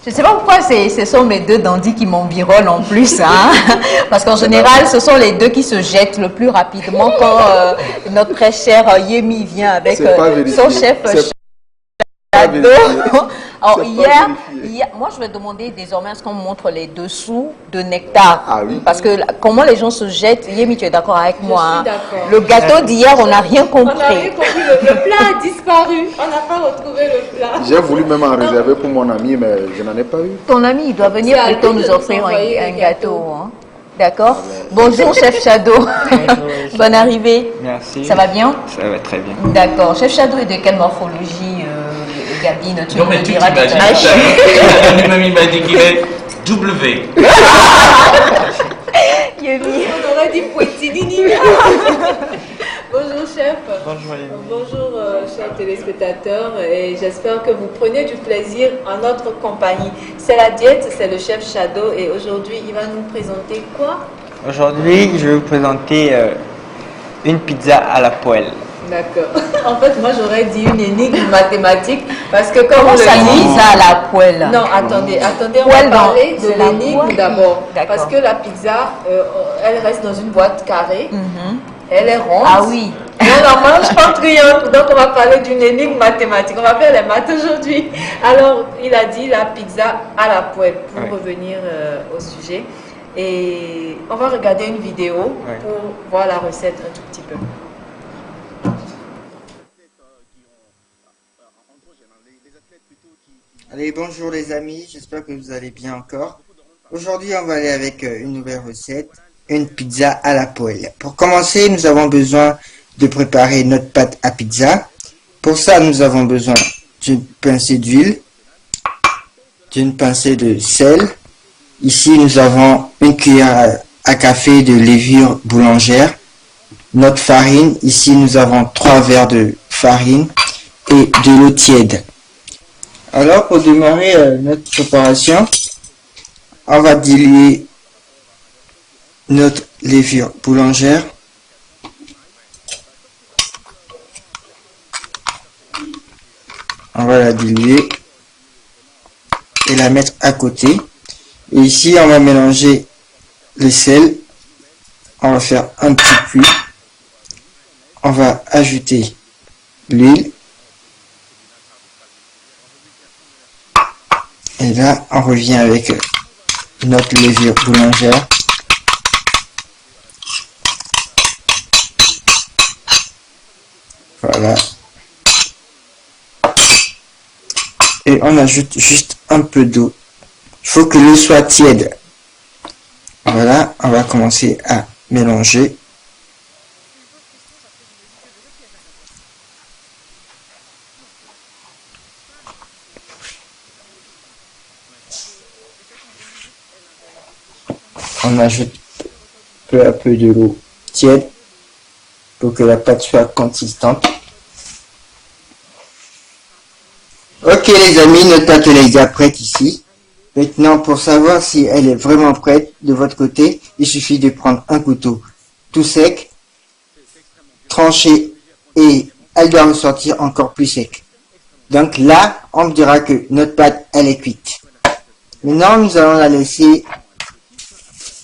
Je ne sais pas pourquoi ce sont mes deux dandys qui m'environnent en plus, hein? Parce qu'en général, ce sont les deux qui se jettent le plus rapidement quand notre très cher Yemi vient avec son chef Shadow. Alors, moi je vais demander désormais à ce qu'on montre les dessous de Nectar. Ah oui. Parce que comment les gens se jettent, Yemi, tu es d'accord avec moi? Je suis hein? d'accord. Le gâteau d'hier, on n'a rien compris. On n'a rien compris, le plat a disparu. On n'a pas retrouvé le plat. J'ai voulu même en réserver pour mon ami, mais je n'en ai pas eu. Ton ami, il doit venir C'est à plutôt lui nous de offrir nous envoyer un le gâteau. gâteau. Hein? D'accord. Bonjour, chef Shadow. Bonne arrivée. Merci. Ça va bien? Ça va très bien. D'accord. Chef Shadow est de quelle morphologie, Gabine? Tu Non, me mais le tu diras tout à t'imagines, l'heure. lui-même il m'a dit qu'il est W. Yemi. On aurait dit Poetinini. Bonjour chef. Bonjour. Bonjour chers téléspectateurs et j'espère que vous prenez du plaisir en notre compagnie. C'est la diète, c'est le chef Shadow et aujourd'hui il va nous présenter quoi? Aujourd'hui, je vais vous présenter une pizza à la poêle. D'accord. En fait, moi j'aurais dit une énigme mathématique parce que comme Comment on ça le dit. mise à la poêle? Non, attendez, on Poêle va parler c'est de la l'énigme poêle. d'abord. D'accord. Parce que la pizza, elle reste dans une boîte carrée, Mhm. elle est ronde. Ah oui. Et on en mange en triangle. Donc on va parler d'une énigme mathématique. On va faire les maths aujourd'hui. Alors, il a dit la pizza à la poêle pour Ouais. revenir au sujet. Et on va regarder une vidéo Ouais. pour voir la recette un tout petit peu. Allez, bonjour les amis, j'espère que vous allez bien encore. Aujourd'hui, on va aller avec une nouvelle recette, une pizza à la poêle. Pour commencer, nous avons besoin de préparer notre pâte à pizza. Pour ça, nous avons besoin d'une pincée d'huile, d'une pincée de sel. Ici, nous avons une cuillère à café de levure boulangère, notre farine. Ici, nous avons 3 verres de farine et de l'eau tiède. Alors, pour démarrer notre préparation, on va diluer notre levure boulangère. On va la diluer et la mettre à côté. Et ici, on va mélanger le sel. On va faire un petit puits. On va ajouter l'huile. Et là, on revient avec notre levure boulangère. Voilà. Et on ajoute juste un peu d'eau. Il faut que l'eau soit tiède. Voilà, on va commencer à mélanger. On ajoute peu à peu de l'eau tiède pour que la pâte soit consistante. Ok les amis, notre pâte elle est déjà prête ici. Maintenant, pour savoir si elle est vraiment prête de votre côté, il suffit de prendre un couteau tout sec, tranché, et elle doit ressortir encore plus sec. Donc là, on me dira que notre pâte elle est cuite. Maintenant, nous allons la laisser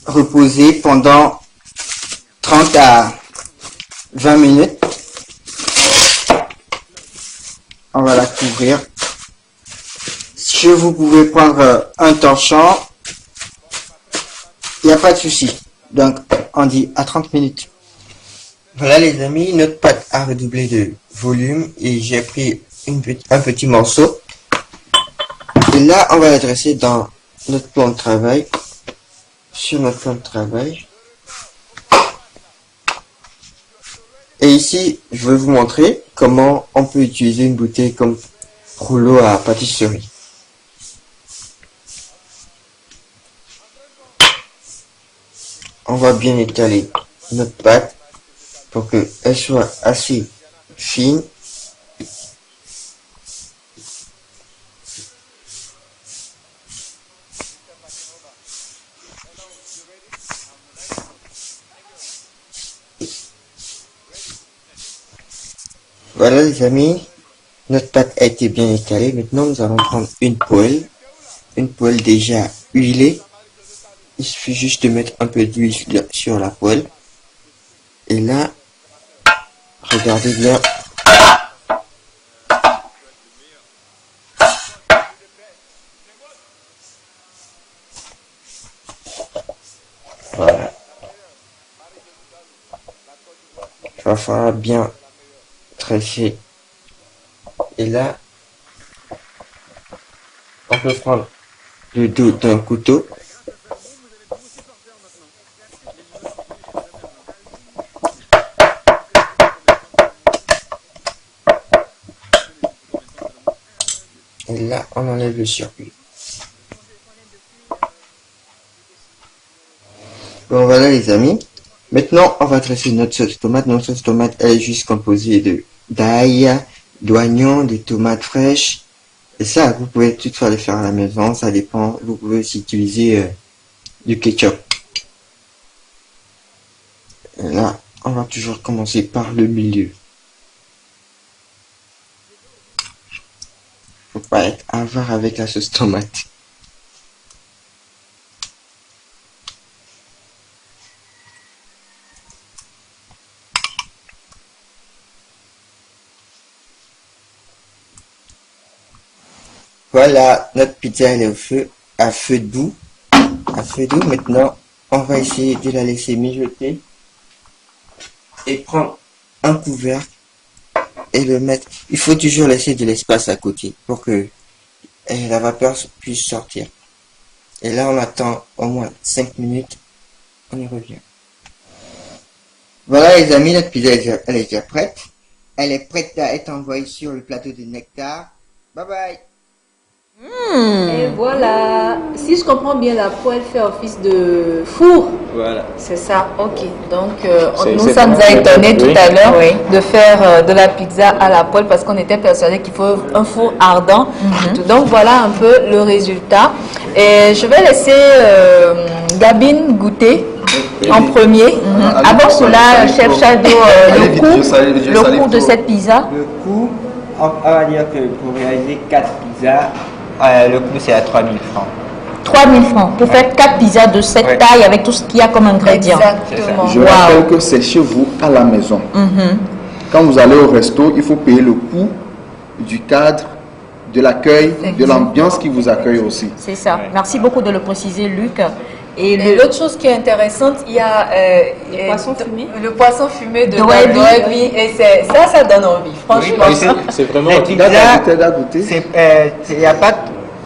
reposer pendant 30 à 20 minutes. On va la couvrir. Si vous pouvez prendre un torchon, il n'y a pas de souci. Donc, on dit à 30 minutes. Voilà les amis, notre pâte a redoublé de volume et j'ai pris un petit morceau. Et là, on va la dresser dans notre plan de travail. Sur notre plan de travail. Et ici, je vais vous montrer comment on peut utiliser une bouteille comme rouleau à pâtisserie. On va bien étaler notre pâte pour qu'elle soit assez fine. Voilà les amis, notre pâte a été bien étalée. Maintenant nous allons prendre une poêle une poêle déjà huilée. Il suffit juste de mettre un peu d'huile sur la poêle. Et là, regardez bien. Voilà. Il va falloir bien tresser. Et là, on peut prendre le dos d'un couteau. Et là, on enlève le surplus. Bon, voilà les amis. Maintenant, on va tresser notre sauce tomate. Notre sauce tomate, elle est juste composée d'ail, d'oignons, de tomates fraîches. Et ça, vous pouvez toutefois le faire à la maison. Ça dépend. Vous pouvez aussi utiliser du ketchup. Et là, on va toujours commencer par le milieu. Faut pas être avare avec la sauce tomate. Voilà, notre pizza elle est au feu, à feu doux. À feu doux, maintenant, on va essayer de la laisser mijoter. Et prendre un couvercle et le mettre. Il faut toujours laisser de l'espace à côté pour que la vapeur puisse sortir. Et là, on attend au moins 5 minutes. On y revient. Voilà les amis, notre pizza elle est déjà prête. Elle est prête à être envoyée sur le plateau de Nectar. Bye bye. Et voilà, si je comprends bien, la poêle fait office de four. Voilà. C'est ça, ok. Donc, ça nous a étonné tout à l'heure de faire de la pizza à la poêle parce qu'on était persuadé qu'il faut un four ardent. Donc, voilà un peu le résultat. Et je vais laisser Gabine goûter en premier. Avant cela, chef Shadow, le coût de cette pizza. Le coût, on va dire que pour réaliser 4 pizzas, le coût c'est à 3000 francs. 3000 francs pour faire 4 pizzas de cette taille avec tout ce qu'il y a comme ingrédient. Exactement. Je rappelle que c'est chez vous à la maison. Quand vous allez au resto, il faut payer le coût du cadre, de l'accueil, de l'ambiance qui vous accueille aussi. C'est ça. Merci beaucoup de le préciser, Luc. Et l'autre chose qui est intéressante, il y a le poisson fumé. Le poisson fumé de Doebi. Et ça donne envie, franchement. Oui, c'est vraiment les pizzas, goûter. Y a pas,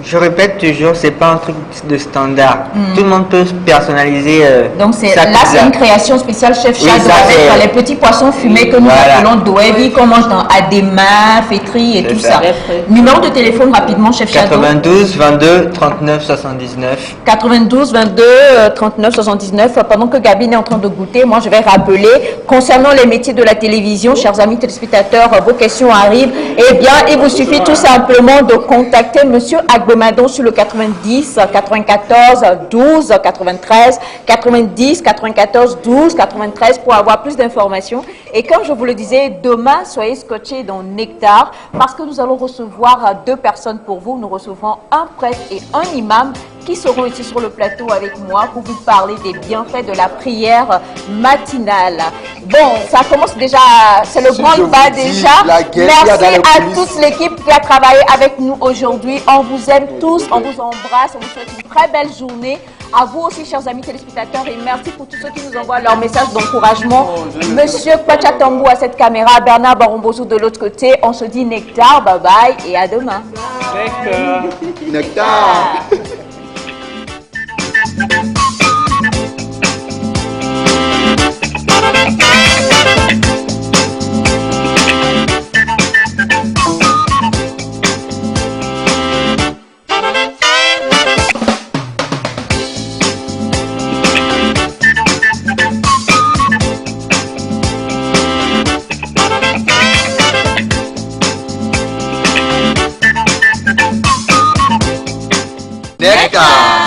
je répète toujours, c'est pas un truc de standard. Tout le monde peut personnaliser. Donc c'est une création spéciale chef Shadow avec les petits poissons fumés que nous appelons Doebi, qu'on mange dans Adema, Fétri et tout ça. Numéro de téléphone rapidement, chef Shadow. 92 22 39 79. 92 22 39 79. Pendant que Gabine est en train de goûter, moi je vais rappeler concernant les métiers de la télévision, chers amis téléspectateurs, vos questions arrivent. Eh bien, il vous suffit tout simplement de contacter Monsieur Agbemadon sur le 90 94 12 93 90 94 12 93 pour avoir plus d'informations. Et comme je vous le disais, demain, soyez scotchés dans Nectar parce que nous allons recevoir 2 personnes pour vous. Nous recevrons un prêtre et un imam qui seront ici sur le plateau avec moi pour vous parler des bienfaits de la prière matinale. Bon, ça commence déjà, c'est le grand pas déjà. Merci à toute l'équipe qui a travaillé avec nous aujourd'hui. On vous aime tous, on vous embrasse, on vous souhaite une très belle journée. À vous aussi, chers amis téléspectateurs, et merci pour tous ceux qui nous envoient leurs messages d'encouragement. Monsieur Pachatambou à cette caméra, Bernard Barombozo de l'autre côté. On se dit Nectar, bye bye et à demain. Nectar. Nectar.